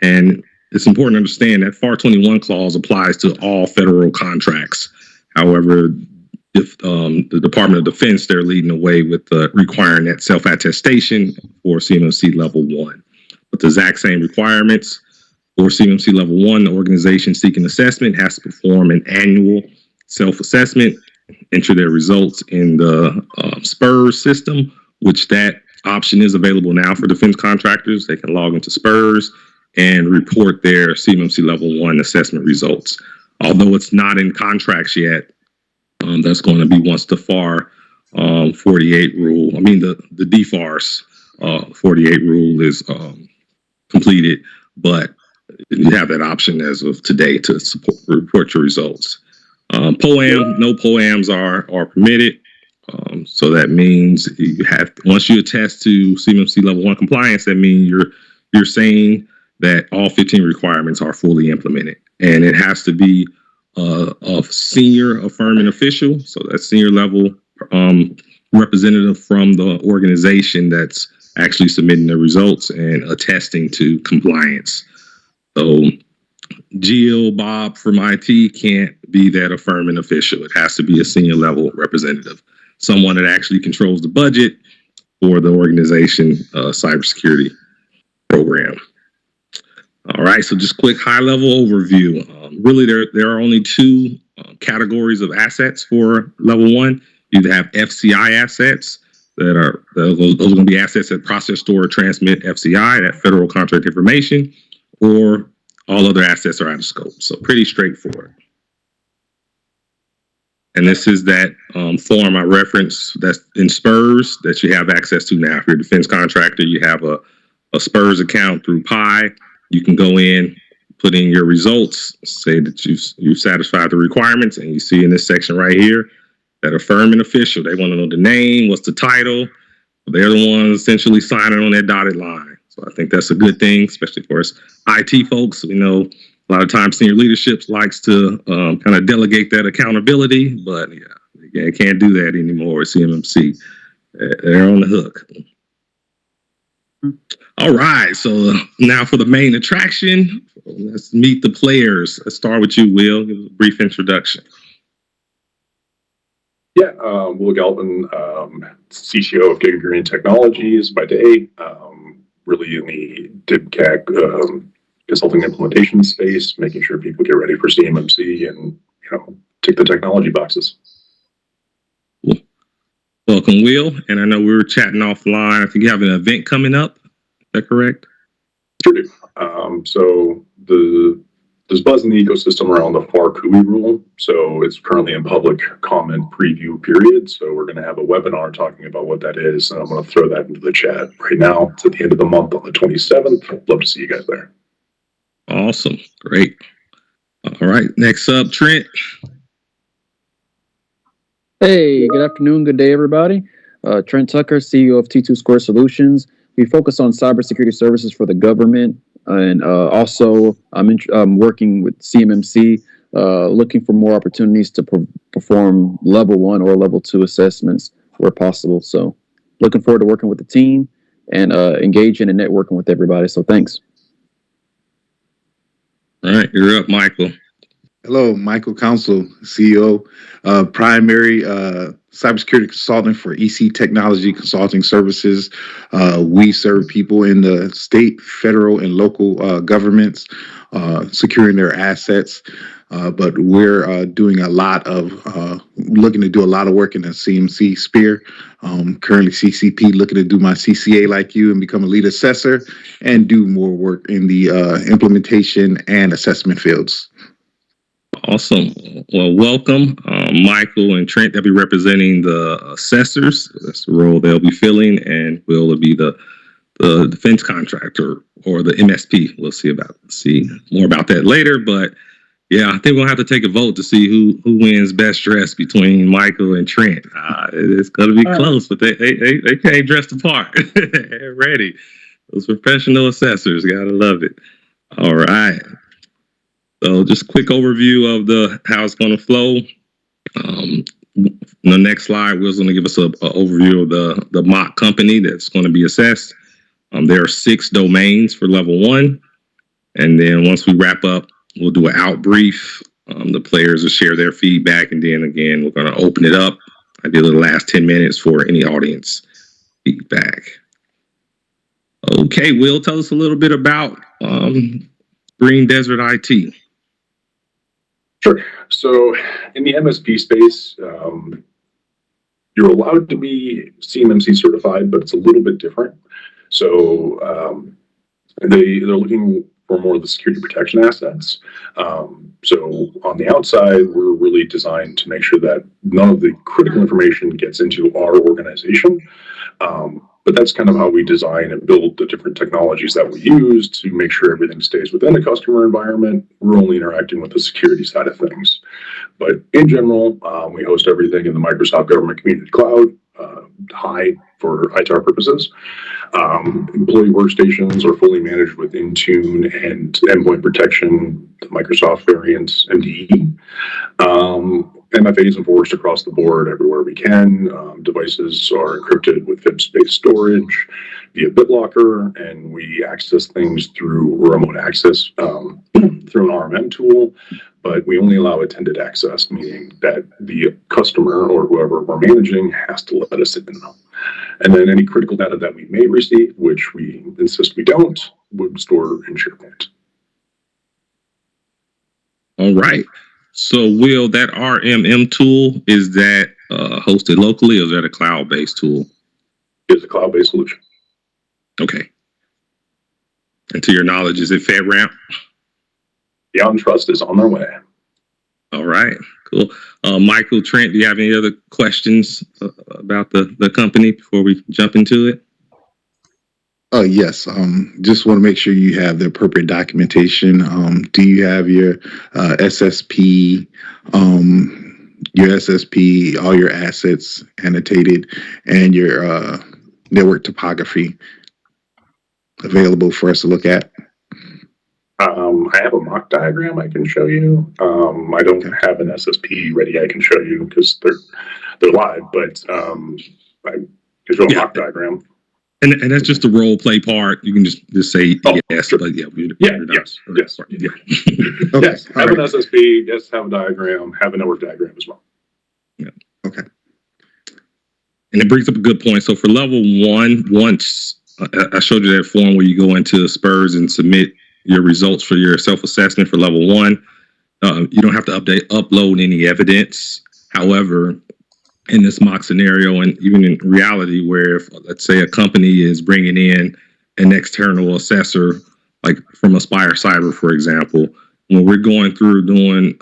And it's important to understand that FAR 21 clause applies to all federal contracts. However, if the Department of Defense, they're leading the way with requiring that self-attestation for CMMC Level 1. With the exact same requirements for CMMC Level 1, the organization seeking assessment has to perform an annual self-assessment, enter their results in the SPURS system, which that option is available now for defense contractors. They can log into SPURS and report their CMMC Level 1 assessment results. Although it's not in contracts yet, that's going to be once the FAR 48 rule, the DFARS 48 rule is completed, but you have that option as of today to report your results. No POAMs are permitted. So that means once you attest to CMMC Level 1 compliance, that means you're saying that all 15 requirements are fully implemented. And it has to be a senior affirming official, so that senior level representative from the organization that's actually submitting the results and attesting to compliance. So Jill, Bob from IT can't be that affirming official. It has to be a senior level representative, someone that actually controls the budget for the organization cybersecurity program. All right, so just quick high-level overview. Really, there are only two categories of assets for Level 1. You have FCI assets those are going to be assets that process, store, or transmit FCI, that federal contract information, or all other assets are out of scope. So pretty straightforward. And this is that form I referenced that's in SPURS that you have access to now. If you're a defense contractor, you have a SPURS account through PI. You can go in, put in your results, say that you've satisfied the requirements, and you see in this section right here that affirming official, they want to know the name, what's the title. They're the ones essentially signing on that dotted line. So I think that's a good thing, especially for us IT folks. We know a lot of times senior leadership likes to kind of delegate that accountability, but they can't do that anymore at CMMC. They're on the hook. All right, so now for the main attraction, let's meet the players. Let's start with you, Will. Give us a brief introduction. Yeah, Will Galvin, CTO of Giga Green Technologies by day, really in the DIBCAG consulting implementation space, making sure people get ready for CMMC and, tick the technology boxes. Cool. Welcome, Will. And I know we were chatting offline. I think you have an event coming up. Is that correct? Sure do. So there's buzz in the ecosystem around the FAR CUI rule. So it's currently in public comment preview period. So we're going to have a webinar talking about what that is. And I'm going to throw that into the chat right now. It's at the end of the month on the 27th. I'd love to see you guys there. Awesome. Great. All right. Next up, Trent. Hey, good afternoon. Good day, everybody. Trent Tucker, CEO of T2 Square Solutions. We focus on cybersecurity services for the government. And also, I'm working with CMMC, looking for more opportunities to perform Level 1 or Level 2 assessments where possible. So looking forward to working with the team and engaging and networking with everybody. So thanks. All right, you're up, Michael. Hello, Michael Council, CEO, primary cybersecurity consultant for EC Technology Consulting Services. We serve people in the state, federal, and local governments, securing their assets. But we're doing looking to do a lot of work in the CMC sphere. Currently CCP, looking to do my CCA like you and become a lead assessor and do more work in the implementation and assessment fields. Awesome. Well, welcome, Michael and Trent. They'll be representing the assessors. That's the role they'll be filling, and Will be the defense contractor or the MSP. We'll see more about that later. But yeah, I think we'll have to take a vote to see who wins best dress between Michael and Trent. It's going to be close, but they can't dress the part. They're ready. Those professional assessors, gotta love it. All right. So just quick overview of how it's going to flow. The next slide, Will's going to give us an overview of the mock company that's going to be assessed. There are 6 domains for Level 1. And then once we wrap up, we'll do an out brief. The players will share their feedback, and then again, we're going to open it up. I did the last 10 minutes for any audience feedback. Okay, Will, tell us a little bit about Green Desert IT. Sure. So in the MSP space, you're allowed to be CMMC certified, but it's a little bit different. So they're looking for more of the security protection assets. So on the outside, we're really designed to make sure that none of the critical information gets into our organization. But that's kind of how we design and build the different technologies that we use to make sure everything stays within a customer environment. We're only interacting with the security side of things. But in general, we host everything in the Microsoft Government Community Cloud, high for ITAR purposes. Employee workstations are fully managed with Intune and endpoint protection, the Microsoft variants, MDE. MFAs enforced across the board everywhere we can. Devices are encrypted with FIPS-based storage via BitLocker, and we access things through remote access through an RMM tool, but we only allow attended access, meaning that the customer or whoever we're managing has to let us in. And then any critical data that we may receive, which we insist we don't, would store in SharePoint. All right. So, Will, that RMM tool, is that hosted locally, or is that a cloud-based tool? It's a cloud-based solution. Okay. And to your knowledge, is it FedRAMP? Beyond Trust is on their way. All right. Cool. Michael, Trent, do you have any other questions about the company before we jump into it? Yes. Just want to make sure you have the appropriate documentation. Do you have your SSP, all your assets annotated, and your network topography available for us to look at? I have a mock diagram I can show you. I don't have an SSP ready I can show you because they're live, but I can show a mock diagram. And that's just the role play part. You can just say yes. Sure. But yes. Okay. Yes, have an SSP. Yes, have a diagram. Have a network diagram as well. Yeah. Okay. And it brings up a good point. So for level one, once I showed you that form where you go into Spurs and submit your results for your self-assessment for level one, you don't have to upload any evidence. However, in this mock scenario, and even in reality, where if, let's say, a company is bringing in an external assessor, like from Aspire Cyber, for example, when we're going through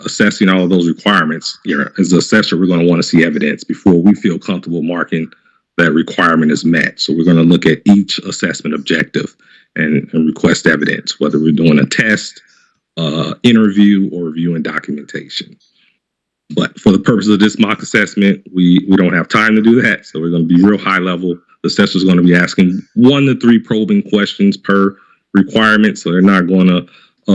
assessing all of those requirements, as the assessor, we're going to want to see evidence before we feel comfortable marking that requirement is met. So we're going to look at each assessment objective and request evidence, whether we're doing a test, interview, or reviewing documentation. But for the purpose of this mock assessment, we don't have time to do that. So we're going to be real high level. The assessor is going to be asking 1 to 3 probing questions per requirement. So they're not going to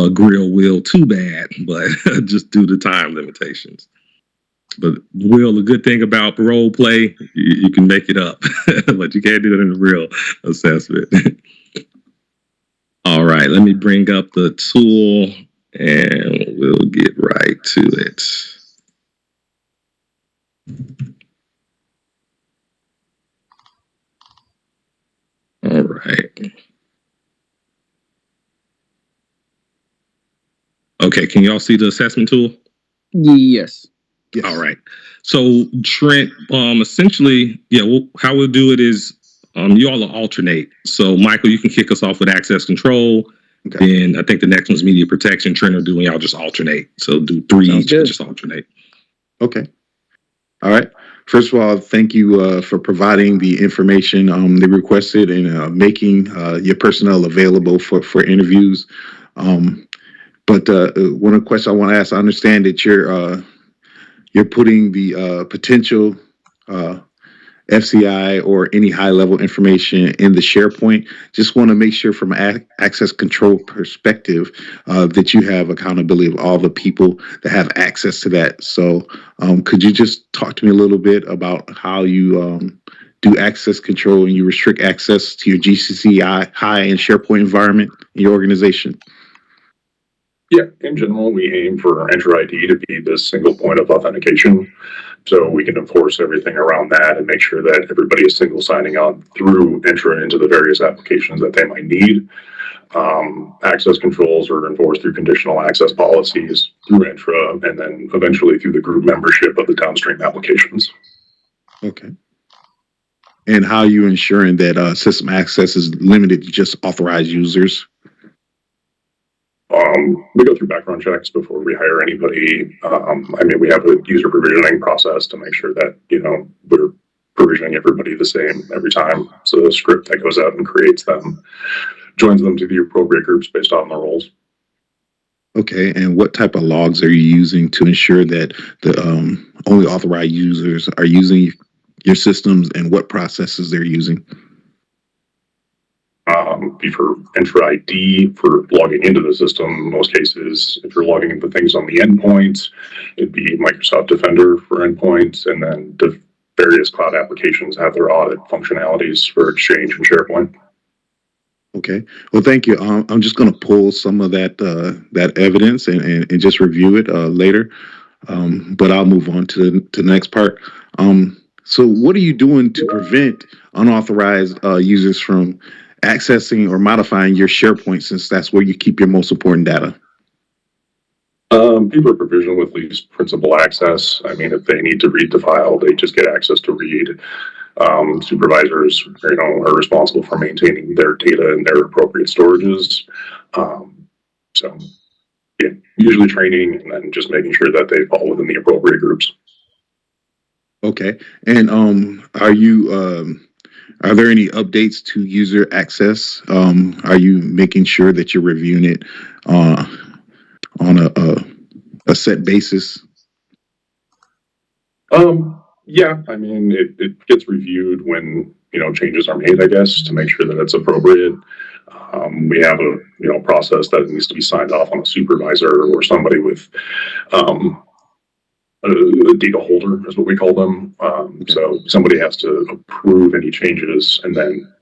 grill Will too bad, but just due to time limitations. But Will, the good thing about role play, you can make it up, but you can't do it in a real assessment. All right, let me bring up the tool and we'll get right to it. All right. Okay, can y'all see the assessment tool? Yes. Yes. All right. So Trent, essentially, how we'll do it is you all will alternate. So Michael, you can kick us off with access control. Okay. Then I think the next one's media protection. Trent will do, and y'all just alternate. So do 3 each and just alternate. Okay. All right. First of all, thank you for providing the information they requested and making your personnel available for interviews. But one of the questions I want to ask, I understand that you're putting the potential FCI or any high-level information in the SharePoint. Just want to make sure from an access control perspective that you have accountability of all the people that have access to that. So could you just talk to me a little bit about how you do access control and you restrict access to your GCC high and SharePoint environment in your organization? Yeah, in general, we aim for Entra ID to be this single point of authentication. So we can enforce everything around that and make sure that everybody is single signing on through Entra into the various applications that they might need. Access controls are enforced through conditional access policies through Entra, and then eventually through the group membership of the downstream applications. Okay. And how are you ensuring that system access is limited to just authorized users? We go through background checks before we hire anybody. We have a user provisioning process to make sure that, we're provisioning everybody the same every time. So the script that goes out and creates them joins them to the appropriate groups based on their roles. Okay. And what type of logs are you using to ensure that the only authorized users are using your systems, and what processes they're using? Be for Entra ID for logging into the system. In most cases, if you're logging into things on the endpoints, it'd be Microsoft Defender for endpoints, and then the various cloud applications have their audit functionalities for Exchange and SharePoint. Okay. Well, thank you. I'm just going to pull some of that evidence and just review it later. But I'll move on to the next part. So what are you doing to prevent unauthorized users from accessing or modifying your SharePoint, since that's where you keep your most important data? People are provisioned with least principal access. If they need to read the file, they just get access to read. Supervisors, are responsible for maintaining their data in their appropriate storages. So, yeah, usually training and then just making sure that they fall within the appropriate groups. Okay. And are there any updates to user access? Are you making sure that you're reviewing it on a set basis? Yeah, it gets reviewed when, changes are made, I guess, to make sure that it's appropriate. We have a process that needs to be signed off on a supervisor or somebody with a data holder is what we call them. So somebody has to approve any changes, and then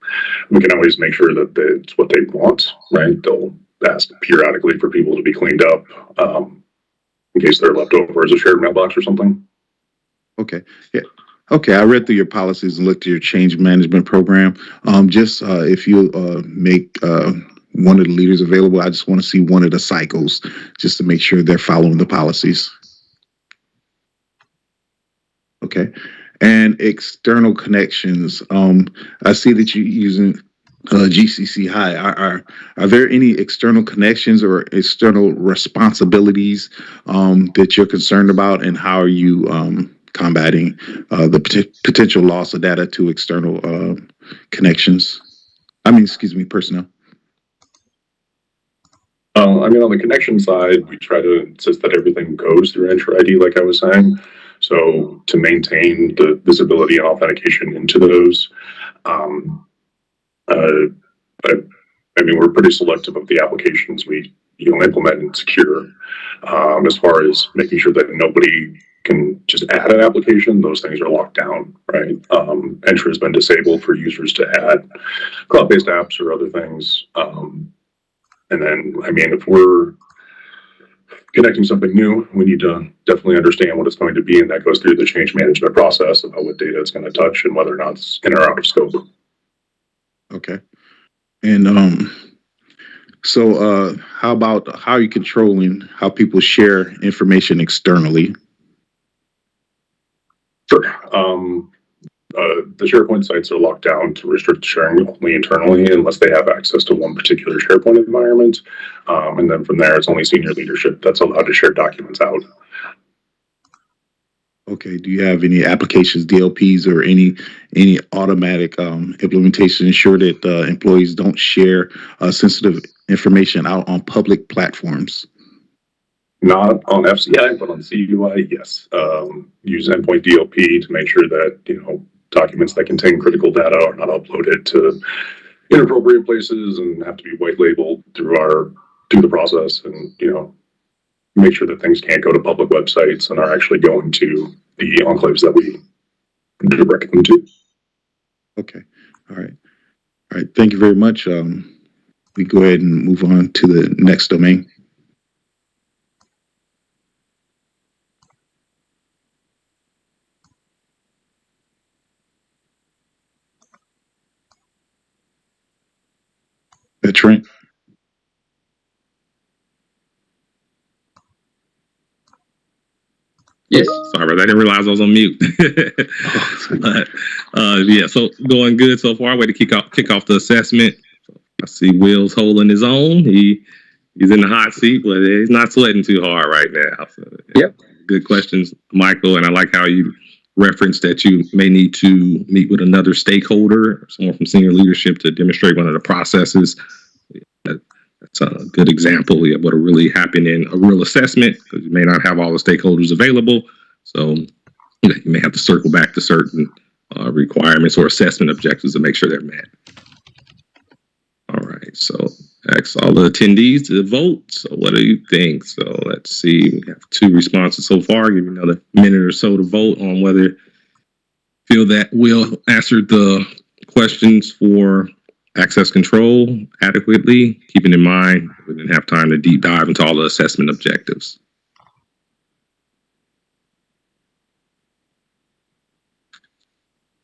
we can always make sure that it's what they want, right? They'll ask periodically for people to be cleaned up in case they're left over as a shared mailbox or something. Okay. Yeah. Okay. I read through your policies and looked at your change management program. If you make one of the leaders available, I just want to see one of the cycles just to make sure they're following the policies. Okay. And external connections. I see that you're using GCC High. Are there any external connections or external responsibilities that you're concerned about, and how are you combating the potential loss of data to external connections? Personnel. On the connection side, we try to insist that everything goes through Entra ID, like I was saying. So to maintain the visibility and authentication into those, we're pretty selective of the applications we implement and secure. As far as making sure that nobody can just add an application, those things are locked down, right? Entra has been disabled for users to add cloud-based apps or other things. And then, if we're connecting something new, we need to definitely understand what it's going to be, and that goes through the change management process about what data it's going to touch and whether or not it's in or out of scope. Okay. And how are you controlling how people share information externally? Sure. The SharePoint sites are locked down to restrict sharing only internally unless they have access to one particular SharePoint environment. And then from there, it's only senior leadership that's allowed to share documents out. Okay. Do you have any applications, DLPs, or any automatic implementation to ensure that employees don't share sensitive information out on public platforms? Not on FCI, but on CUI, yes. Use endpoint DLP to make sure that, documents that contain critical data are not uploaded to inappropriate places and have to be white labeled through the process, and, make sure that things can't go to public websites and are actually going to the enclaves that we direct them to. Okay. All right. Thank you very much. We go ahead and move on to the next domain. Trent. Yes. Sorry about that. I didn't realize I was on mute. But, yeah, so going good so far. Way to kick off the assessment. I see Will's holding his own. He's in the hot seat, but he's not sweating too hard right now. So, Yep. Good questions, Michael. And I like how you referenced that you may need to meet with another stakeholder, someone from senior leadership, to demonstrate one of the processes. That's a good example of what will really happen in a real assessment, because you may not have all the stakeholders available. So you may have to circle back to certain requirements or assessment objectives to make sure they're met. All right, so ask all the attendees to vote. So what do you think? So let's see, we have 2 responses so far. Give you another minute or so to vote on whether you feel that Will answered the questions for access control adequately, keeping in mind we didn't have time to deep dive into all the assessment objectives.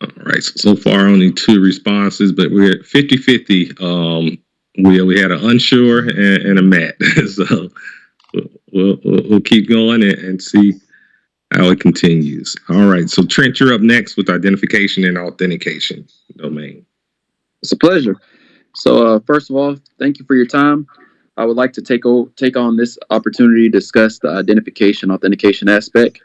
All right, so far only 2 responses, but we're at 50-50. We had an unsure and a met. So we'll keep going and see how it continues. All right, so Trent, you're up next with identification and authentication domain. It's a pleasure. So first of all, thank you for your time. I would like to take on this opportunity to discuss the identification authentication aspect.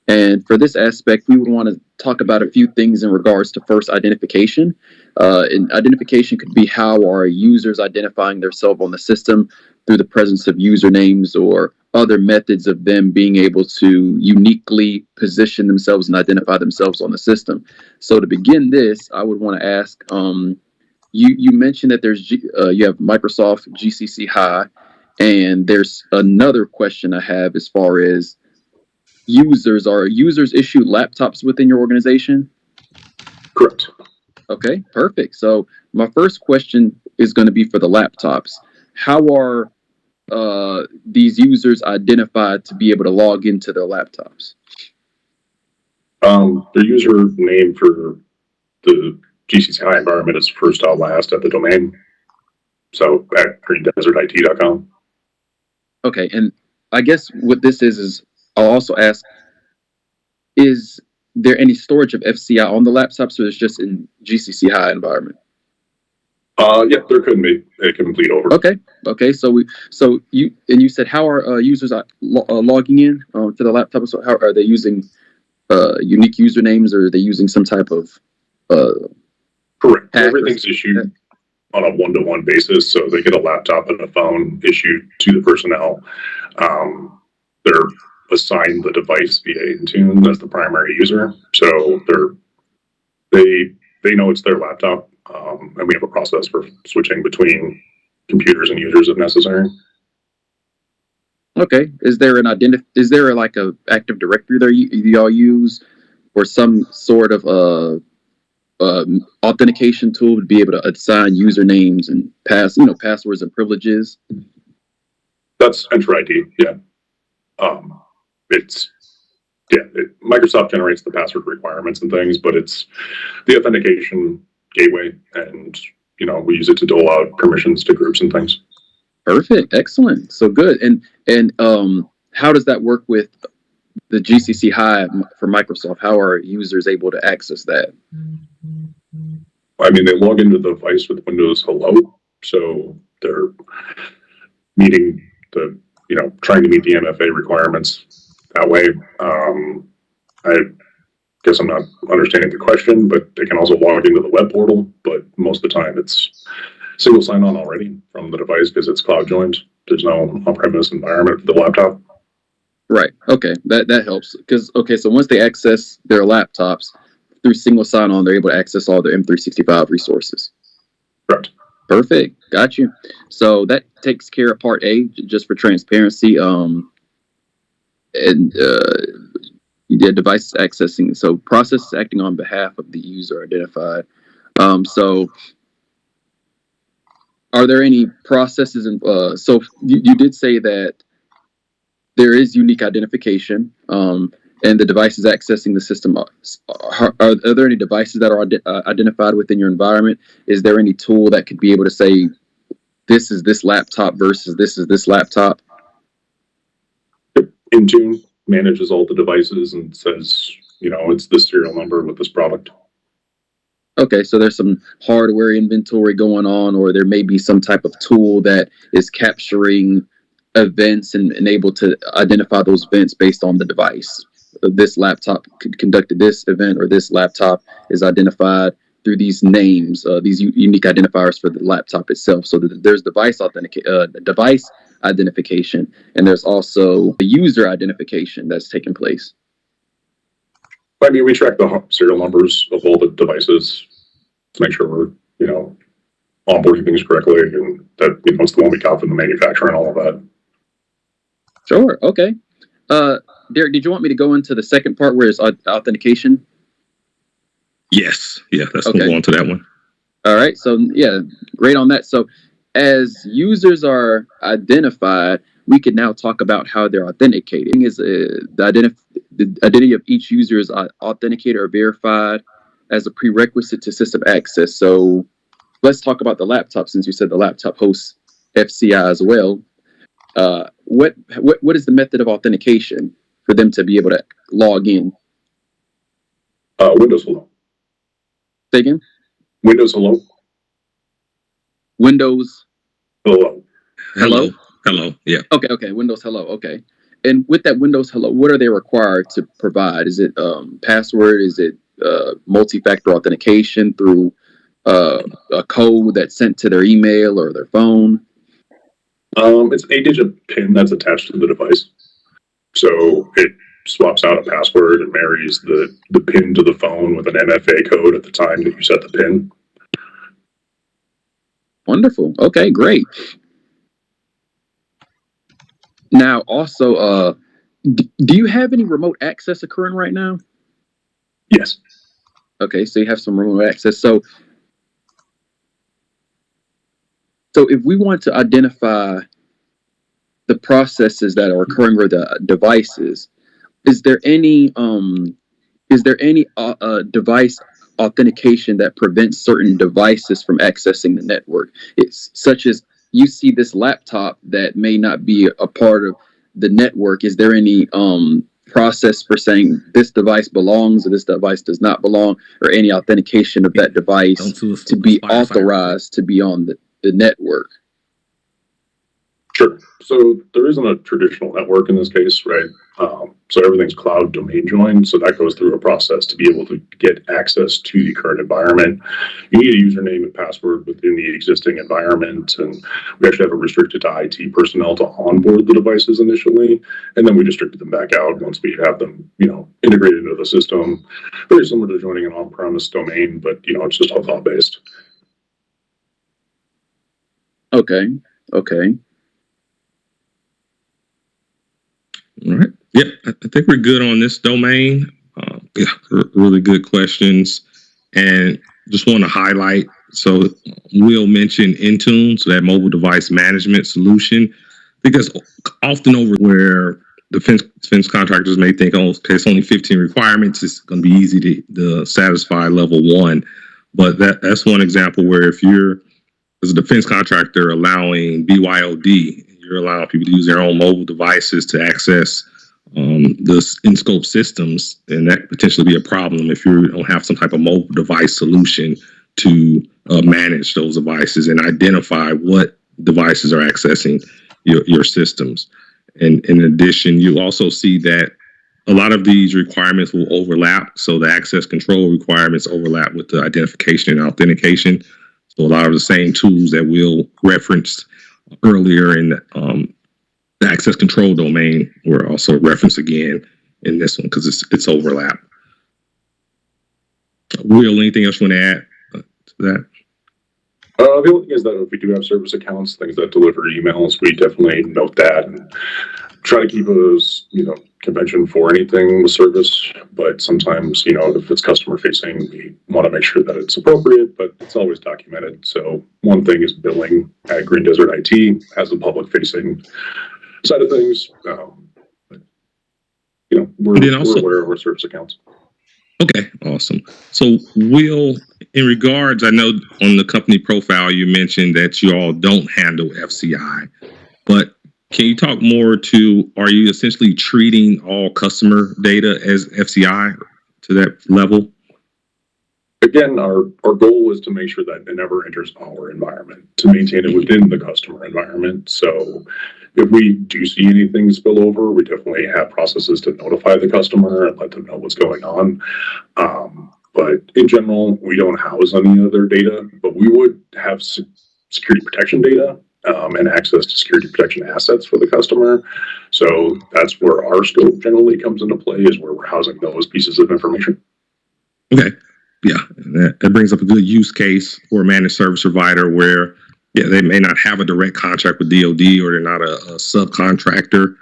And for this aspect, we would want to talk about a few things in regards to first identification. And identification could be how are users identifying themselves on the system through the presence of usernames or other methods of them being able to uniquely position themselves and identify themselves on the system. So to begin this, I would want to ask, you mentioned that there's you have Microsoft GCC High, and there's another question I have as far as are users issued laptops within your organization? Correct. Okay, perfect. So my first question is going to be for the laptops. How are these users identified to be able to log into their laptops? Their username for the GCC High environment is first out last at the domain. So at greendesertit.com. Okay, and I guess what this is I'll also ask, is there any storage of FCI on the laptops, or is it just in GCC High environment? Yeah, there could be. It can bleed over. Okay. So you said, how are users logging in to the laptop? So how are they using unique usernames, or are they using some type of Correct. Everything's issued on a one-to-one basis, so they get a laptop and a phone issued to the personnel. They're assigned the device via Intune as the primary user, so they know it's their laptop, and we have a process for switching between computers and users if necessary. Okay. Is there like a Active Directory there y'all use, or some sort of authentication tool to be able to assign usernames and passwords and privileges? That's Enter ID. Yeah. Microsoft generates the password requirements and things, but it's the authentication gateway, and we use it to dole out permissions to groups and things. Perfect, excellent, so good. And how does that work with the GCC High for Microsoft? How are users able to access that? I mean, they log into the device with Windows Hello, so they're meeting trying to meet the MFA requirements that way. I guess I'm not understanding the question, but they can also log into the web portal, but most of the time it's single sign-on already from the device because it's cloud joined. There's no on-premise environment for the laptop. Right, okay, that helps. So once they access their laptops through single sign-on, they're able to access all their M365 resources. Correct. Perfect, got you. So that takes care of part A, just for transparency. The device accessing, so process acting on behalf of the user identified. So are there any processes so you did say that there is unique identification, and the devices accessing the system. Are there any devices that are identified within your environment? Is there any tool that could be able to say this is this laptop versus this is this laptop? Intune manages all the devices and says, it's this serial number with this product. Okay, so there's some hardware inventory going on, or there may be some type of tool that is capturing events and able to identify those events based on the device. This laptop conducted this event, or this laptop is identified through these names, these unique identifiers for the laptop itself. So there's device identification, and there's also the user identification that's taking place. I mean, we track the serial numbers of all the devices to make sure we're, onboarding things correctly, and that it's the one we got from the manufacturer and all of that. Sure. Okay. Derek, did you want me to go into the second part where it's authentication? Yes. Yeah, let's Okay. move on to that one. All right. So yeah, great on that. So as users are identified, we can now talk about how they're authenticated. Is the identity of each user is authenticated or verified as a prerequisite to system access. So let's talk about the laptop, since you said the laptop hosts FCI as well. What is the method of authentication for them to be able to log in? Windows Hello. Say again? Windows Hello. Windows Hello. Hello? Hello. Yeah. Okay. Windows Hello. Okay. And with that Windows Hello, what are they required to provide? Is it password? Is it multi-factor authentication through a code that's sent to their email or their phone? It's an 8-digit PIN that's attached to the device. So it swaps out a password and marries the PIN to the phone with an MFA code at the time that you set the PIN. Wonderful. Okay, great. Now, also, do you have any remote access occurring right now? Yes. Okay, so you have some remote access. So if we want to identify the processes that are occurring with the devices, is there any device authentication that prevents certain devices from accessing the network? It's such as you see this laptop that may not be a part of the network. Is there any process for saying this device belongs or this device does not belong, or any authentication of that device to be authorized to be on the network? Sure. So there isn't a traditional network in this case, right? So everything's cloud domain joined. So that goes through a process to be able to get access to the current environment. You need a username and password within the existing environment. And we actually have it restricted to IT personnel to onboard the devices initially. And then we restricted them back out once we have them, integrated into the system. Very similar to joining an on-premise domain, but, it's just all cloud-based. Okay. All right. Yeah, I think we're good on this domain. Really good questions. And just want to highlight, so we'll mention Intune, so that mobile device management solution, because often over where defense contractors may think, oh, okay, it's only 15 requirements, it's going to be easy to satisfy level 1. But that's one example where if you're, as a defense contractor, allowing BYOD, you're allowing people to use their own mobile devices to access the in-scope systems, and that potentially be a problem if you don't have some type of mobile device solution to manage those devices and identify what devices are accessing your systems. And in addition, you also see that a lot of these requirements will overlap. So the access control requirements overlap with the identification and authentication. So a lot of the same tools that we'll reference earlier in the access control domain were also referenced again in this one because it's overlap. Will, anything else you want to add to that? The only thing is that if we do have service accounts, things that deliver emails, we definitely note that and try to keep those, convention for anything with service. But sometimes, if it's customer facing, we want to make sure that it's appropriate, but it's always documented. So one thing is billing at Green Desert IT as a public facing side of things. We're aware of our service accounts. Okay, awesome. So, Will, in regards, I know on the company profile you mentioned that you all don't handle FCI, but can you talk more to, are you essentially treating all customer data as FCI to that level? Again, our goal is to make sure that it never enters our environment, to maintain it within the customer environment. So if we do see anything spill over, we definitely have processes to notify the customer and let them know what's going on. But in general, we don't house any of their data, but we would have security protection data and access to security protection assets for the customer. So that's where our scope generally comes into play, is where we're housing those pieces of information. Okay. Yeah, that brings up a good use case for a managed service provider where, yeah, they may not have a direct contract with DoD, or they're not a subcontractor,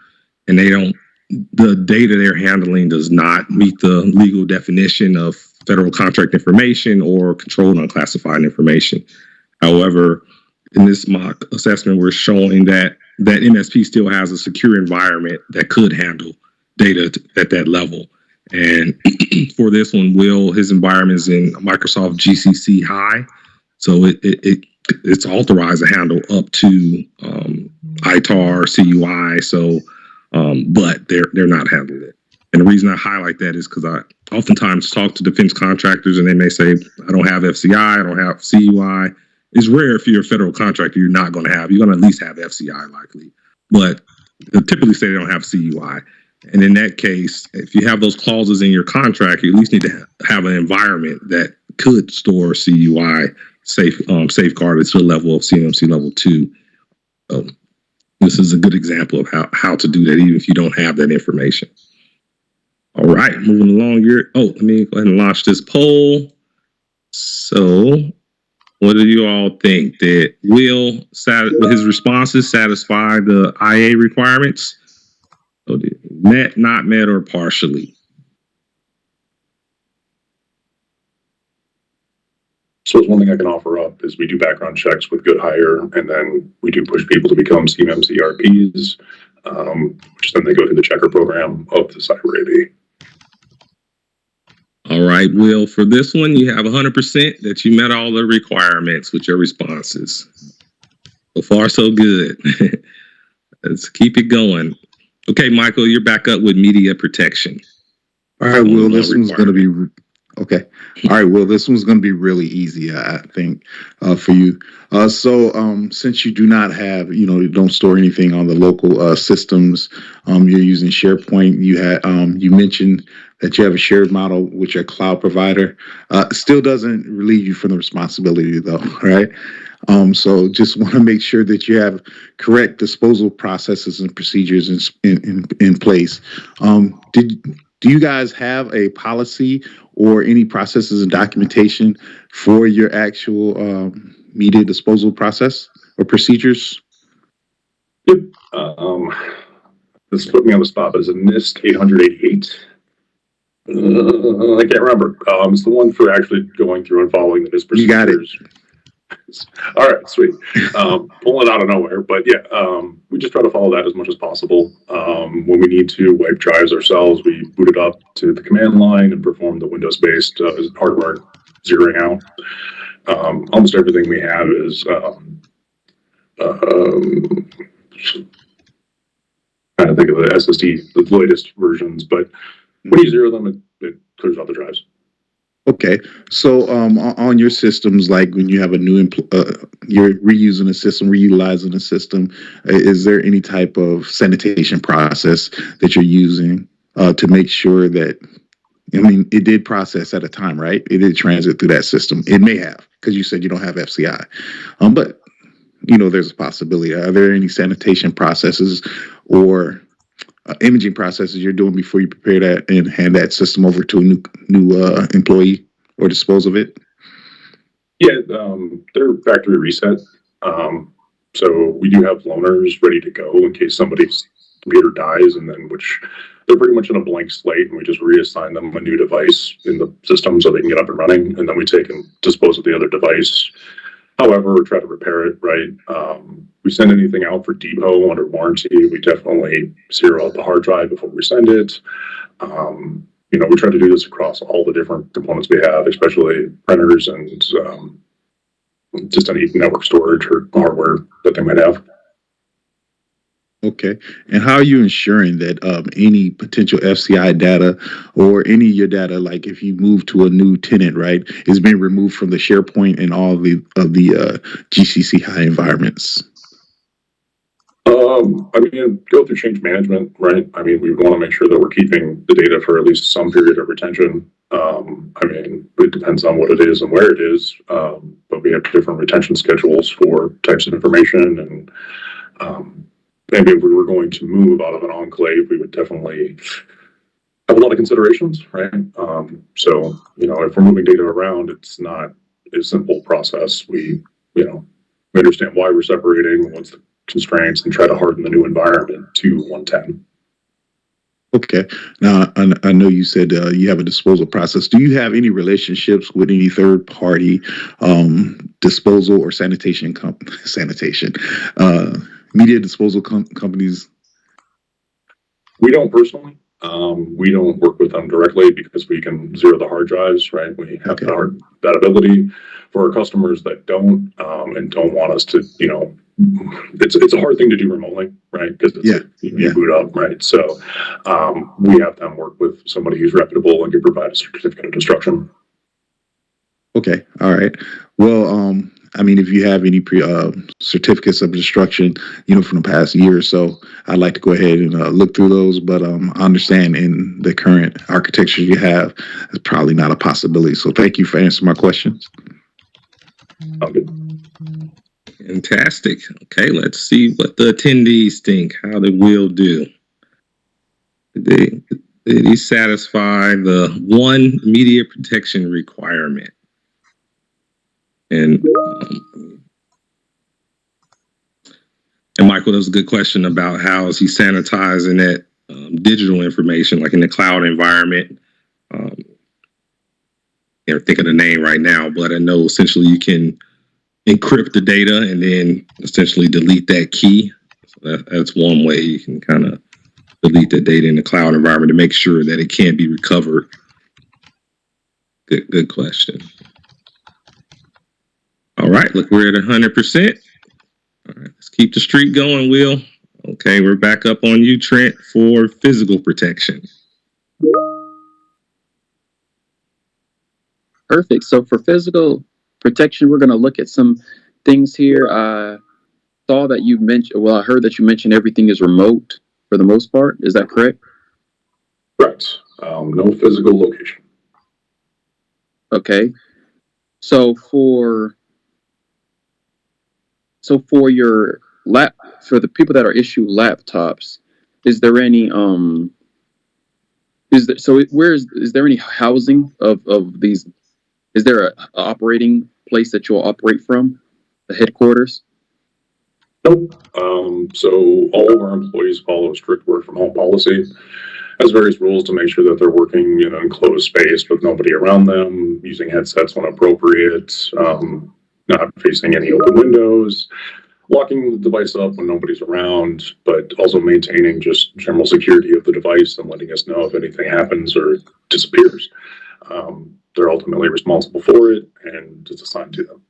and the data they're handling does not meet the legal definition of federal contract information or controlled unclassified information. However, in this mock assessment, we're showing that MSP still has a secure environment that could handle data at that level. And for this one, his environment is in Microsoft GCC High, so it's authorized to handle up to ITAR, CUI. So, but they're not handling it. And the reason I highlight that is because I oftentimes talk to defense contractors, and they may say, "I don't have FCI, I don't have CUI." It's rare if you're a federal contractor, you're not going to have. You're going to at least have FCI likely, but they typically say they don't have CUI. And in that case, if you have those clauses in your contract, you at least need to have an environment that could store CUI safeguarded to the level of CMMC Level 2. This is a good example of how to do that, even if you don't have that information. All right, moving along here. Let me go ahead and launch this poll. So, what do you all think? Did Will, with his responses, satisfy the IA requirements? Met, not met, or partially? So one thing I can offer up is we do background checks with Good Hire, and then we do push people to become CMMC RPs, which then they go through the checker program of the cyber AV. All right, Will, for this one, you have 100% that you met all the requirements with your responses. So far, so good. Let's keep it going. Okay, Michael, you're back up with media protection. All right, Will, this one's going to be okay. All right, Will, this one's going to be really easy, I think, for you. Since you do not have, you don't store anything on the local systems, you're using SharePoint. You mentioned that you have a shared model with your cloud provider. Still doesn't relieve you from the responsibility, though, right? So just want to make sure that you have correct disposal processes and procedures in place. Do you guys have a policy or any processes and documentation for your actual media disposal process or procedures? Yep. This put me on the spot, but is it NIST 888? I can't remember. It's the one for actually going through and following the NIST procedures. You got it. All right, sweet. Pulling it out of nowhere, but yeah, we just try to follow that as much as possible. When we need to wipe drives ourselves, we boot it up to the command line and perform the Windows-based hardware zeroing out. Almost everything we have is trying to think of the SSD, the latest versions, but when you zero them, it clears out the drives. Okay, so on your systems, like when you have a new you're reusing a system, reutilizing a system, is there any type of sanitation process that you're using to make sure that, it did process at a time, right? It did transit through that system. It may have, because you said you don't have FCI, but there's a possibility. Are there any sanitation processes or imaging processes you're doing before you prepare that and hand that system over to a new employee or dispose of it? Yeah, they're factory reset. So we do have loaners ready to go in case somebody's computer dies, and then which they're pretty much in a blank slate, and we just reassign them a new device in the system so they can get up and running, and then we take and dispose of the other device. However, try to repair it, right? We send anything out for depot under warranty. We definitely zero out the hard drive before we send it. we try to do this across all the different components we have, especially printers and just any network storage or hardware that they might have. Okay. And how are you ensuring that any potential FCI data or any of your data, like if you move to a new tenant, right, is being removed from the SharePoint and all of the GCC high environments? Go through change management, right? We want to make sure that we're keeping the data for at least some period of retention. It depends on what it is and where it is, but we have different retention schedules for types of information. And maybe if we were going to move out of an enclave, we would definitely have a lot of considerations, right? If we're moving data around, it's not a simple process. We understand why we're separating, what's the constraints, and try to harden the new environment to 110. Okay. Now, I know you said you have a disposal process. Do you have any relationships with any third-party disposal or media disposal companies? We don't personally. We don't work with them directly because we can zero the hard drives, right? We have that ability. For our customers that don't and don't want us to, it's a hard thing to do remotely, right? Because you boot up, right? So we have them work with somebody who's reputable and can provide a certificate of destruction. Okay. All right. Well, if you have any certificates of destruction, from the past year or so, I'd like to go ahead and look through those. But I understand in the current architecture you have, it's probably not a possibility. So thank you for answering my questions. Okay. Fantastic. Okay, let's see what the attendees think. How they will do. Did he satisfy the one media protection requirement? And Michael, that was a good question about how is he sanitizing that digital information, like in the cloud environment. Can't think of the name right now, but I know essentially you can encrypt the data and then essentially delete that key. So that's one way you can kind of delete the data in the cloud environment to make sure that it can't be recovered. Good question. All right, look, we're at 100%. All right, let's keep the streak going, Will. Okay, we're back up on you, Trent, for physical protection. Perfect. So for physical protection, we're going to look at some things here. I saw that you mentioned, I heard that you mentioned everything is remote for the most part. Is that correct? Correct. No physical location. Okay. So for your for the people that are issued laptops, is there any is there any housing of these? Is there a operating place that you'll operate from, the headquarters? Nope. So all of our employees follow a strict work from home policy. Has various rules to make sure that they're working in an enclosed space with nobody around them, using headsets when appropriate, not facing any open windows, locking the device up when nobody's around, but also maintaining just general security of the device and letting us know if anything happens or disappears. They're ultimately responsible for it, and it's assigned to them.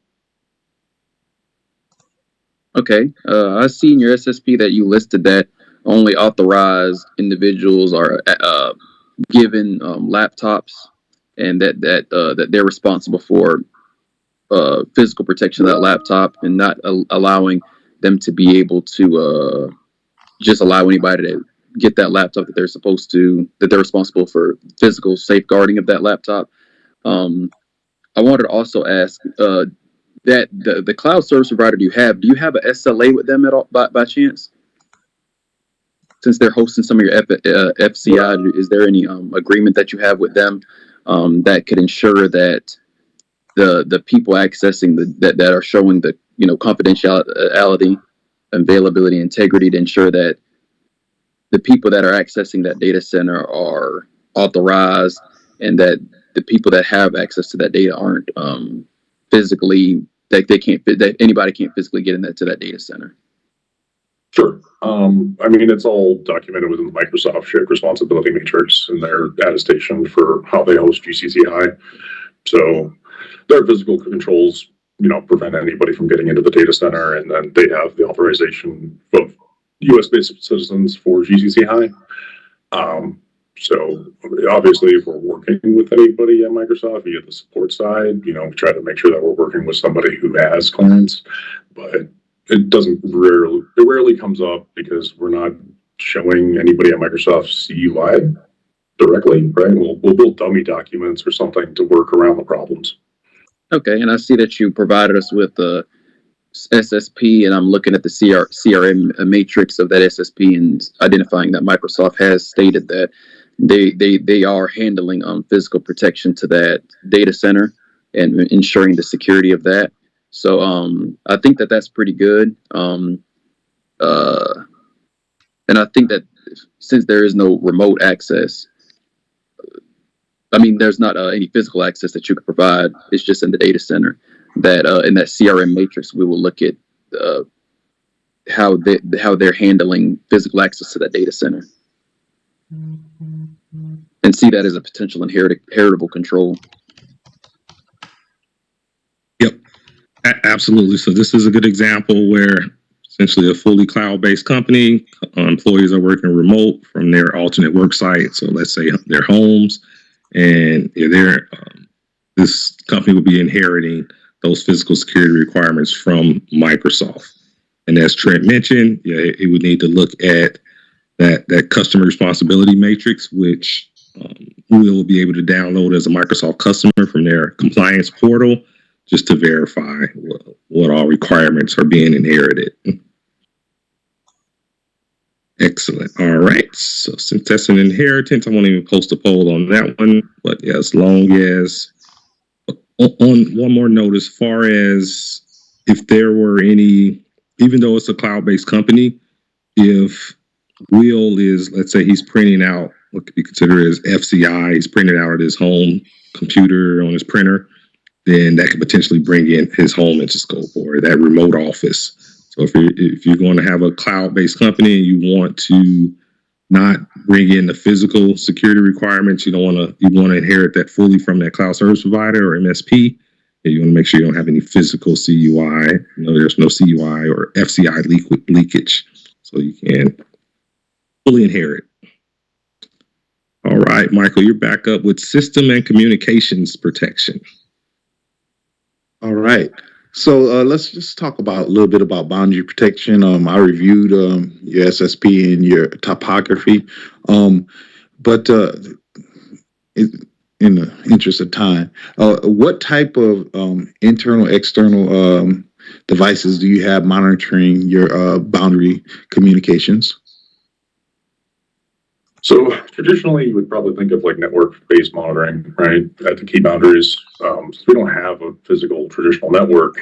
Okay. I see in your SSP that you listed that only authorized individuals are given laptops, and that they're responsible for physical protection of that laptop, and not allowing them to be able to just allow anybody to get that laptop that they're responsible for physical safeguarding of that laptop. I wanted to also ask that the cloud service provider do you have an SLA with them at all by chance? Since they're hosting some of your FCI, is there any agreement that you have with them that could ensure that the people accessing that are showing the confidentiality, availability, integrity, to ensure that the people that are accessing that data center are authorized, and that the people that have access to that data aren't physically, that anybody can't physically get to that data center? Sure. I mean, it's all documented within the Microsoft Shared Responsibility Matrix and their attestation for how they host GCCI. So their physical controls, prevent anybody from getting into the data center, and then they have the authorization of U.S.-based citizens for GCCI. So obviously, if we're working with anybody at Microsoft, via the support side, we try to make sure that we're working with somebody who has clearance, but it rarely comes up because we're not showing anybody at Microsoft CUI directly, right? We'll build dummy documents or something to work around the problems. Okay, and I see that you provided us with the SSP, and I'm looking at the CRM matrix of that SSP and identifying that Microsoft has stated that they are handling physical protection to that data center and ensuring the security of that. So I think that that's pretty good. And I think that since there is no remote access, I mean, there's not any physical access that you could provide. It's just in the data center. That in that CRM matrix, we will look at how they're handling physical access to that data center, and see that as a potential inheritable control. Yep, absolutely. So this is a good example where essentially a fully cloud-based company, employees are working remote from their alternate work site. So let's say their homes, and this company will be inheriting those physical security requirements from Microsoft. And as Trent mentioned, it would need to look at that customer responsibility matrix, which we'll be able to download as a Microsoft customer from their compliance portal, just to verify what all requirements are being inherited. Excellent. All right. So since that's an inheritance, I won't even post a poll on that one. But yeah, as long as on one more note, as far as if there were any, even though it's a cloud-based company, if Will is, let's say he's printing out what could be considered as FCI, he's printing out at his home computer on his printer, then that could potentially bring in his home into scope, or that remote office. So if you're going to have a cloud-based company and you want to not bring in the physical security requirements, you want to inherit that fully from that cloud service provider or MSP. And you want to make sure you don't have any physical CUI. There's no CUI or FCI leakage, so you can fully inherit. All right, Michael, you're back up with system and communications protection. All right. So let's just talk a little bit about boundary protection. I reviewed your SSP and your topography, but in the interest of time, what type of internal, external devices do you have monitoring your boundary communications? So traditionally, you would probably think of like network-based monitoring, right, at the key boundaries. Since we don't have a physical traditional network,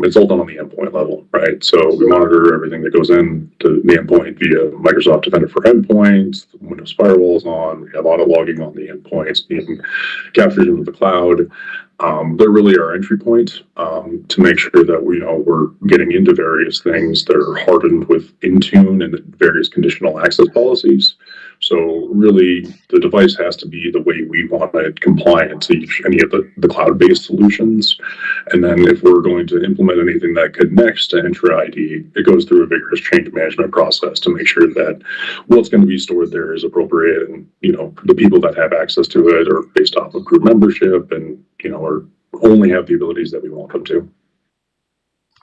it's all done on the endpoint level, right? So we monitor everything that goes in to the endpoint via Microsoft Defender for Endpoints, Windows firewalls on, we have auto logging on the endpoints being captured into the cloud. They're really our entry point to make sure that we're getting into various things that are hardened with Intune and the various conditional access policies. So really, the device has to be the way we want it, compliant to any of the cloud-based solutions. And then if we're going to implement anything that connects to Entra ID, it goes through a vigorous change management process to make sure that what's going to be stored there is appropriate, and the people that have access to it are based off of group membership, and or only have the abilities that we want them to.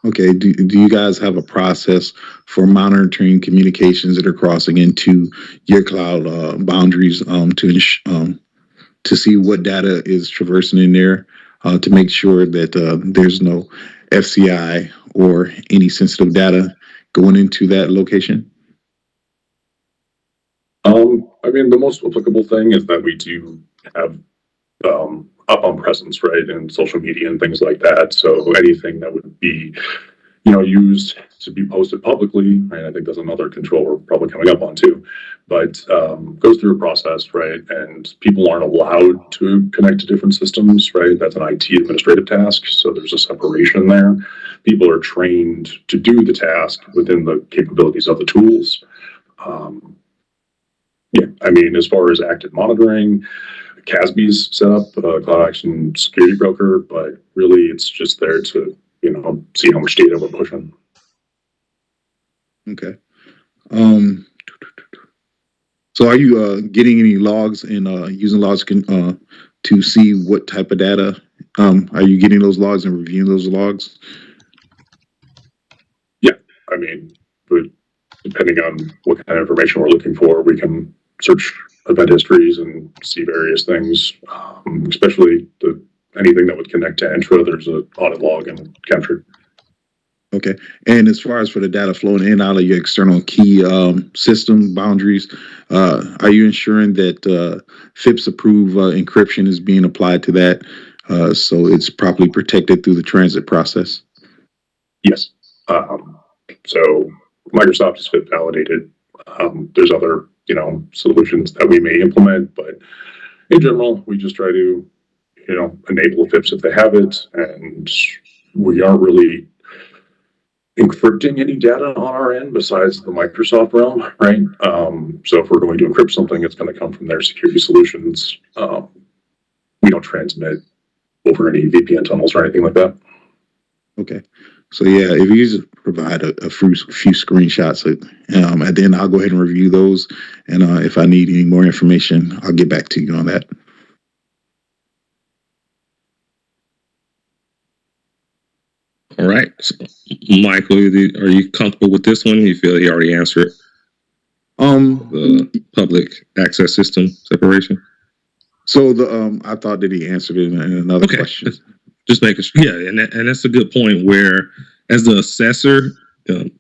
Okay. Do you guys have a process for monitoring communications that are crossing into your cloud boundaries to see what data is traversing in there to make sure that there's no FCI or any sensitive data going into that location? I mean, the most applicable thing is that we do have up-on presence, right, and social media and things like that. So anything that would be, used to be posted publicly, right? I think there's another control we're probably coming up on too, but goes through a process, right? And people aren't allowed to connect to different systems, right? That's an IT administrative task. So there's a separation there. people are trained to do the task within the capabilities of the tools. Yeah, I mean, as far as active monitoring, CASB's set up, Cloud Action Security Broker, but really it's just there to, see how much data we're pushing. Okay. So are you getting any logs and using logs to see what type of data? Are you getting those logs and reviewing those logs? Yeah, I mean, but depending on what kind of information we're looking for, we can search event histories and see various things, especially anything that would connect to Entra. There's an audit log and captured. Okay. And as far as for the data flowing in and out of your external key system boundaries, are you ensuring that FIPS approved encryption is being applied to that so it's properly protected through the transit process? Yes. So Microsoft is FIPS validated. There's other, solutions that we may implement, but in general, we just try to, enable FIPS if they have it, and we aren't really encrypting any data on our end besides the Microsoft realm, right? So if we're going to encrypt something, it's going to come from their security solutions. We don't transmit over any VPN tunnels or anything like that. Okay. So yeah, if you just provide a few screenshots, and then I'll go ahead and review those. And if I need any more information, I'll get back to you on that. All right. So, Michael, are you comfortable with this one? You feel he already answered the public access system separation? So I thought that he answered it in another question. Just making sure. Yeah, and that's a good point where, as the assessor, that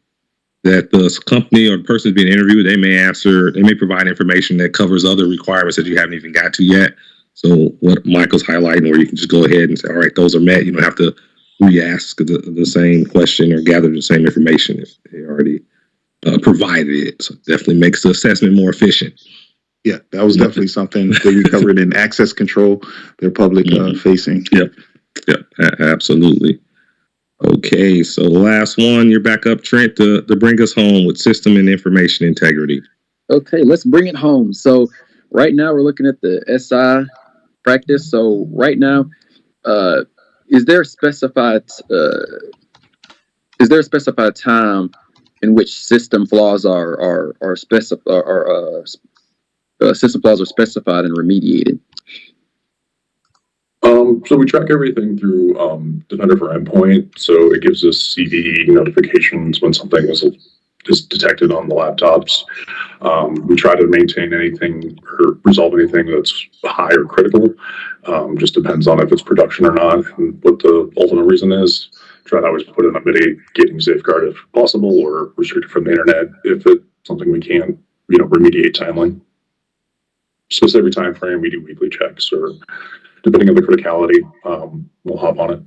the company or the person being interviewed, they may provide information that covers other requirements that you haven't even got to yet. So what Michael's highlighting, where you can just go ahead and say, all right, those are met. You don't have to re-ask the same question or gather the same information if they already provided it. So it definitely makes the assessment more efficient. Yeah, that was definitely something that we covered in access control. They're public facing. Yep, absolutely. Okay, so the last one, you're back up, Trent, to bring us home with system and information integrity. Okay, let's bring it home. So right now we're looking at the SI practice. So right now, is there a specified time in which system flaws are specified and remediated? So we track everything through Defender for Endpoint. So it gives us CVE notifications when something is detected on the laptops. We try to maintain anything or resolve anything that's high or critical. Just depends on if it's production or not and what the ultimate reason is. Try to always put in a mitigating safeguard if possible, or restrict it from the internet if it's something we can't, remediate timely. Specific time frame, we do weekly checks, or depending on the criticality, we'll hop on it.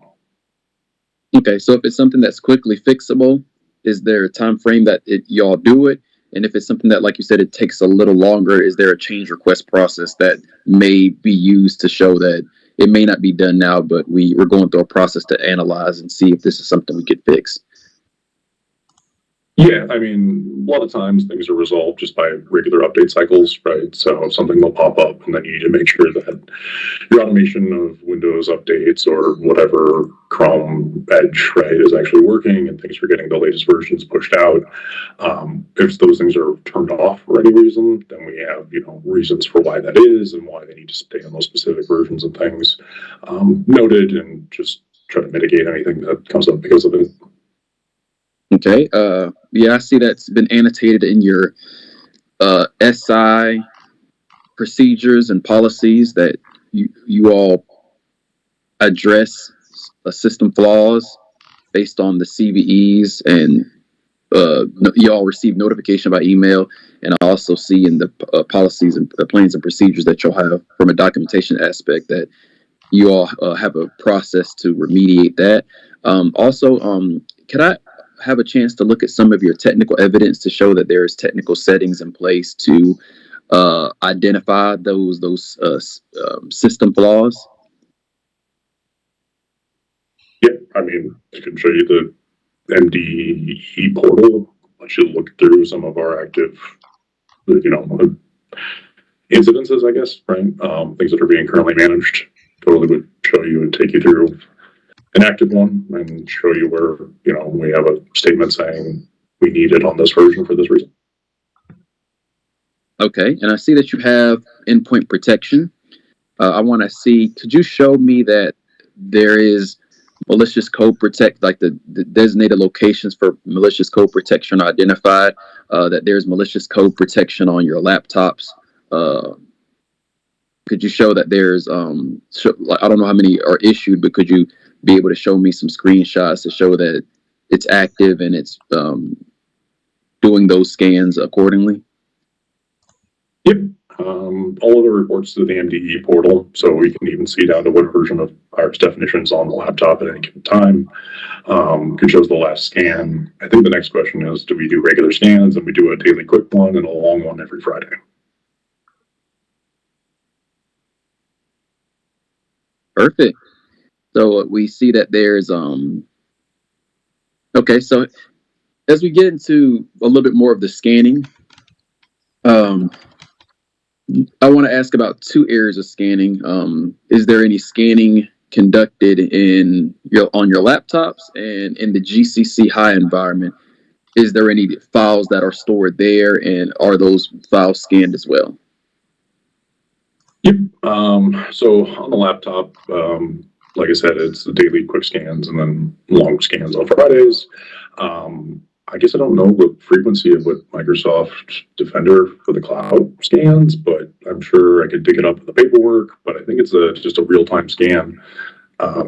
Okay, so if it's something that's quickly fixable, is there a time frame that y'all do it? And if it's something that, like you said, it takes a little longer, is there a change request process that may be used to show that it may not be done now, but we're going through a process to analyze and see if this is something we could fix? Yeah, I mean, a lot of times things are resolved just by regular update cycles, right? So something will pop up and then you need to make sure that your automation of Windows updates or whatever Chrome Edge, right, is actually working and things are getting the latest versions pushed out. If those things are turned off for any reason, then we have, reasons for why that is and why they need to stay on those specific versions of things noted, and just try to mitigate anything that comes up because of it. Okay. Yeah, I see that's been annotated in your SI procedures and policies that you all address system flaws based on the CVEs, and you all receive notification by email. And I also see in the policies and plans and procedures that you'll have from a documentation aspect that you all have a process to remediate that. Also, could I have a chance to look at some of your technical evidence to show that there is technical settings in place to identify those system flaws? Yeah, I mean, I can show you the MDE portal lets you look through some of our active, incidences, I guess, right? Things that are being currently managed. Totally would show you and take you through an active one and show you where, we have a statement saying we need it on this version for this reason. Okay, and I see that you have endpoint protection. I want to see, could you show me that there is malicious code protect, like the designated locations for malicious code protection are identified, that there's malicious code protection on your laptops? Could you show that there's, I don't know how many are issued, but could you be able to show me some screenshots to show that it's active and it's doing those scans accordingly? Yep. All of the reports to the MDE portal, so we can even see down to what version of virus definitions on the laptop at any given time. It shows the last scan. I think the next question is, do we do regular scans and we do a daily quick one and a long one every Friday? Perfect. So we see that there's okay, so as we get into a little bit more of the scanning, I want to ask about two areas of scanning. Is there any scanning conducted on your laptops, and in the GCC high environment? Is there any files that are stored there, and are those files scanned as well? Yep. So on the laptop, like I said, it's the daily quick scans and then long scans on Fridays. I guess I don't know the frequency of what Microsoft Defender for the cloud scans, but I'm sure I could dig it up in the paperwork. But I think it's just a real-time scan.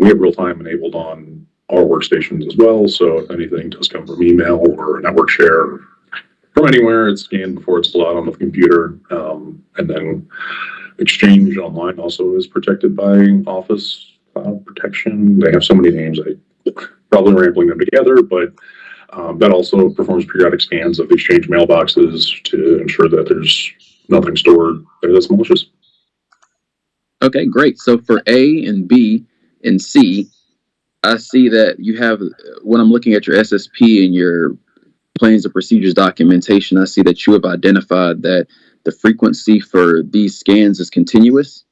We have real-time enabled on our workstations as well. So if anything does come from email or a network share from anywhere, it's scanned before it's allowed on the computer. And then Exchange Online also is protected by Office Cloud Protection. They have so many names, I probably rambling them together, but that also performs periodic scans of the Exchange mailboxes to ensure that there's nothing stored there that's malicious. Okay, great. So for A and B and C, I see that you have, when I'm looking at your SSP and your plans and procedures documentation, I see that you have identified that the frequency for these scans is continuous.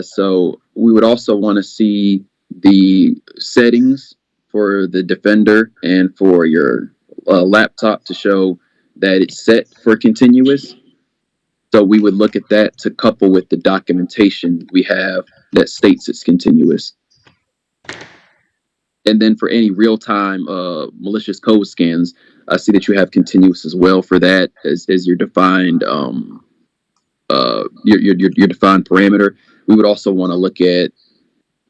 So we would also want to see the settings for the Defender and for your laptop to show that it's set for continuous. So we would look at that to couple with the documentation we have that states it's continuous. And then for any real-time malicious code scans, I see that you have continuous as well for that as your defined your defined parameter. We would also want to look at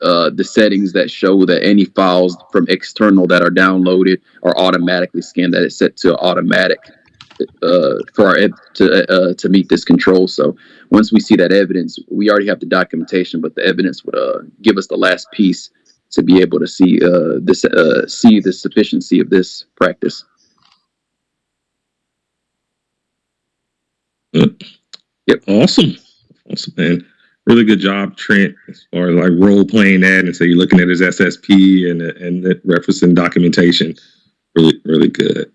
the settings that show that any files from external that are downloaded are automatically scanned, that it's set to automatic to meet this control. So once we see that evidence, we already have the documentation, but the evidence would give us the last piece to be able to see the sufficiency of this practice. Yep. Awesome, man. Really good job, Trent, as far as like role playing that, and so you're looking at his SSP and the referencing documentation. Really good.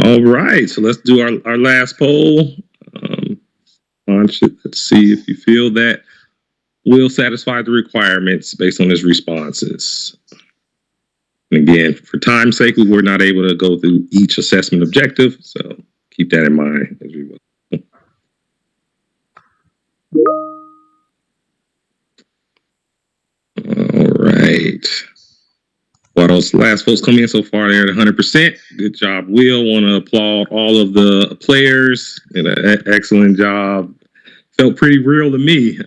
All right, so let's do our last poll. Let's see if you feel that will satisfy the requirements based on his responses. And again, for time's sake, we were not able to go through each assessment objective, so keep that in mind as we will. All right. Well, those last folks coming in so far, they're at 100%. Good job, Will. Want to applaud all of the players. Did an excellent job. Felt pretty real to me.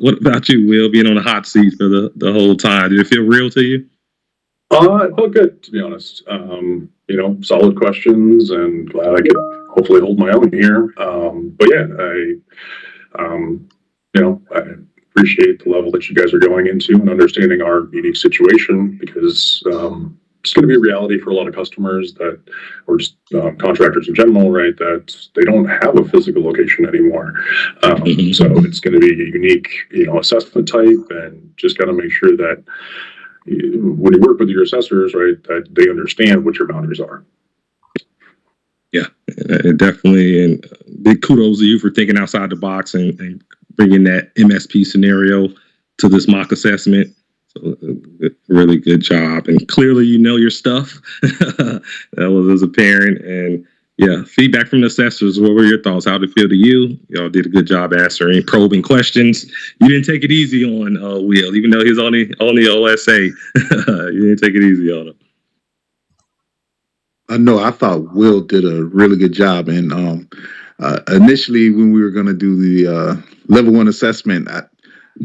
What about you, Will, being on the hot seat for the whole time? Did it feel real to you? It felt good, to be honest. Solid questions, and glad I could hopefully hold my own here. But yeah, I appreciate the level that you guys are going into and understanding our unique situation, because it's going to be a reality for a lot of customers that, or just contractors in general, right, that they don't have a physical location anymore. So it's going to be a unique, assessment type, and just got to make sure that when you work with your assessors, right, that they understand what your boundaries are. Yeah, definitely. And big kudos to you for thinking outside the box and bringing that MSP scenario to this mock assessment. So really good job. And clearly, you know your stuff. That was apparent. And yeah, feedback from the assessors. What were your thoughts? How did it feel to you? Y'all did a good job answering probing questions. You didn't take it easy on Will, even though he's only OSA. You didn't take it easy on him. No, I thought Will did a really good job. And initially, when we were going to do the level 1 assessment,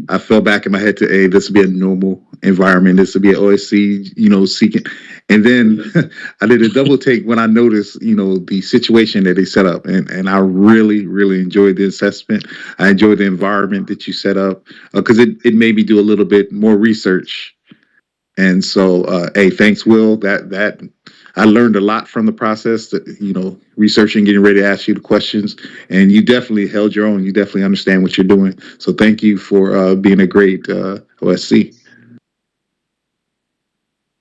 I fell back in my head to, hey, this would be a normal environment. This would be an OSC, seeking. And then I did a double take when I noticed, the situation that they set up. And I really, really enjoyed the assessment. I enjoyed the environment that you set up because it made me do a little bit more research. And so, hey, thanks, Will. That I learned a lot from the process, that, researching, getting ready to ask you the questions, and you definitely held your own. You definitely understand what you're doing. So thank you for being a great OSC.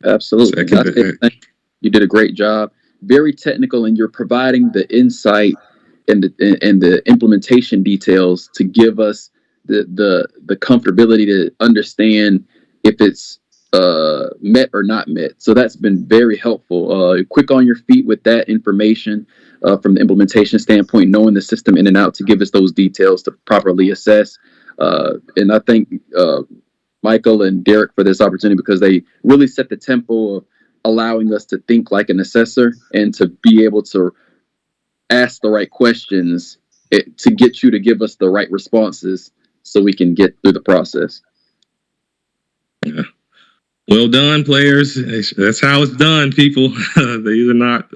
Absolutely. You did a great job. Very technical, and you're providing the insight and the implementation details to give us the comfortability to understand if it's met or not met. So that's been very helpful. Quick on your feet with that information from the implementation standpoint, knowing the system in and out to give us those details to properly assess. And I thank Michael and Derek for this opportunity because they really set the tempo of allowing us to think like an assessor and to be able to ask the right questions to get you to give us the right responses so we can get through the process. Yeah. Well done, players. That's how it's done, people. These are not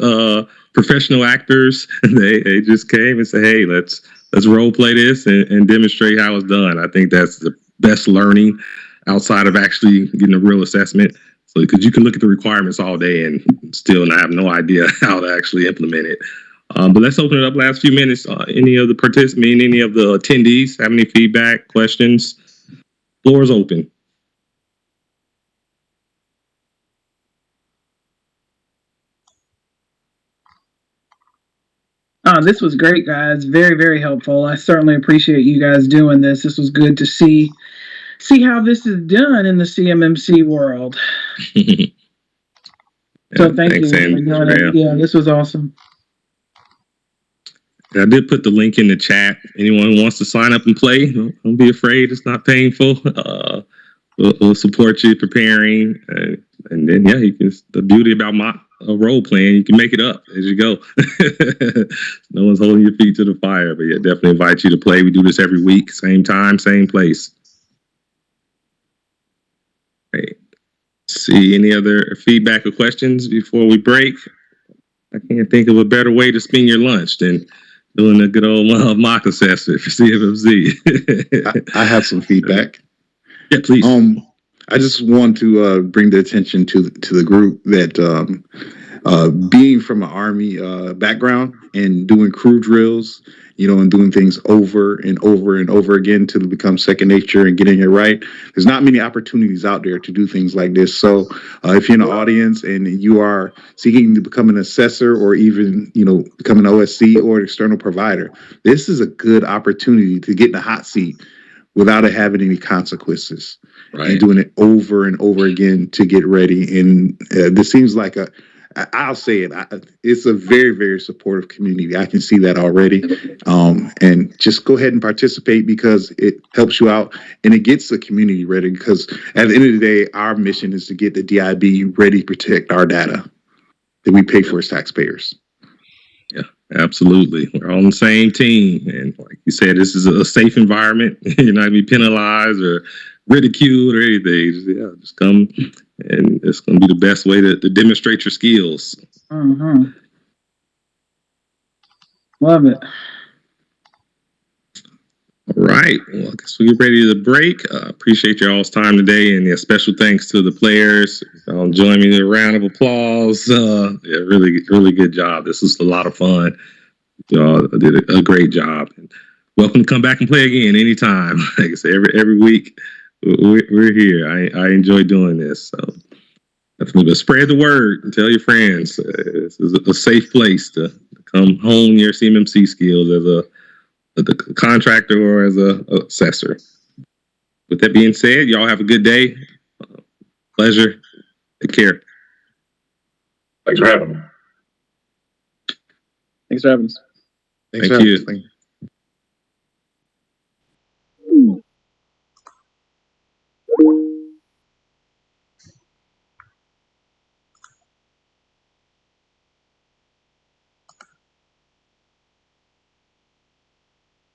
professional actors. They just came and said, hey, let's role play this and demonstrate how it's done. I think that's the best learning outside of actually getting a real assessment. So because you can look at the requirements all day and still not have no idea how to actually implement it. But let's open it up last few minutes. Any of the participants, any of the attendees have any feedback, questions? Floor is open. This was great, guys. Very, very helpful. I certainly appreciate you guys doing this. This was good to see how this is done in the CMMC world. So thank you for doing it. Yeah, this was awesome. I did put the link in the chat. Anyone who wants to sign up and play, don't be afraid. It's not painful. We'll support you preparing. And then, the beauty about role playing, you can make it up as you go. No one's holding your feet to the fire, but definitely invite you to play. We do this every week, same time, same place. Right. See any other feedback or questions before we break? I can't think of a better way to spend your lunch than doing a good old mock assessment for CMMC. I have some feedback. Yeah, please. I just want to bring the attention to the group that being from an Army background and doing crew drills, and doing things over and over and over again till it becomes second nature and getting it right. There's not many opportunities out there to do things like this. So if you're in the audience and you are seeking to become an assessor or even, become an OSC or an external provider, this is a good opportunity to get in the hot seat without it having any consequences. Right. And doing it over and over again to get ready. And this seems like I'll say it, it's a very, very supportive community. I can see that already. And just go ahead and participate because it helps you out and it gets the community ready because at the end of the day, our mission is to get the DIB ready to protect our data that we pay for as taxpayers. Yeah, absolutely. We're on the same team. And like you said, this is a safe environment. You're not going to be penalized or ridiculed or anything. Just come, and it's going to be the best way to demonstrate your skills. Mm-hmm. Love it. All right. Well, I guess we get ready to break. Appreciate y'all's time today, and special thanks to the players. Join me in a round of applause. Really, really good job. This was a lot of fun. Y'all did a great job. And welcome to come back and play again anytime. Like I say, every week. we're here. I enjoy doing this. So definitely, but spread the word and tell your friends. This is a safe place to come hone your CMMC skills as a contractor or as a assessor. With that being said, y'all have a good day. Pleasure. Take care. Thanks for having me. Thanks for having us. Thanks Thank for you. having us.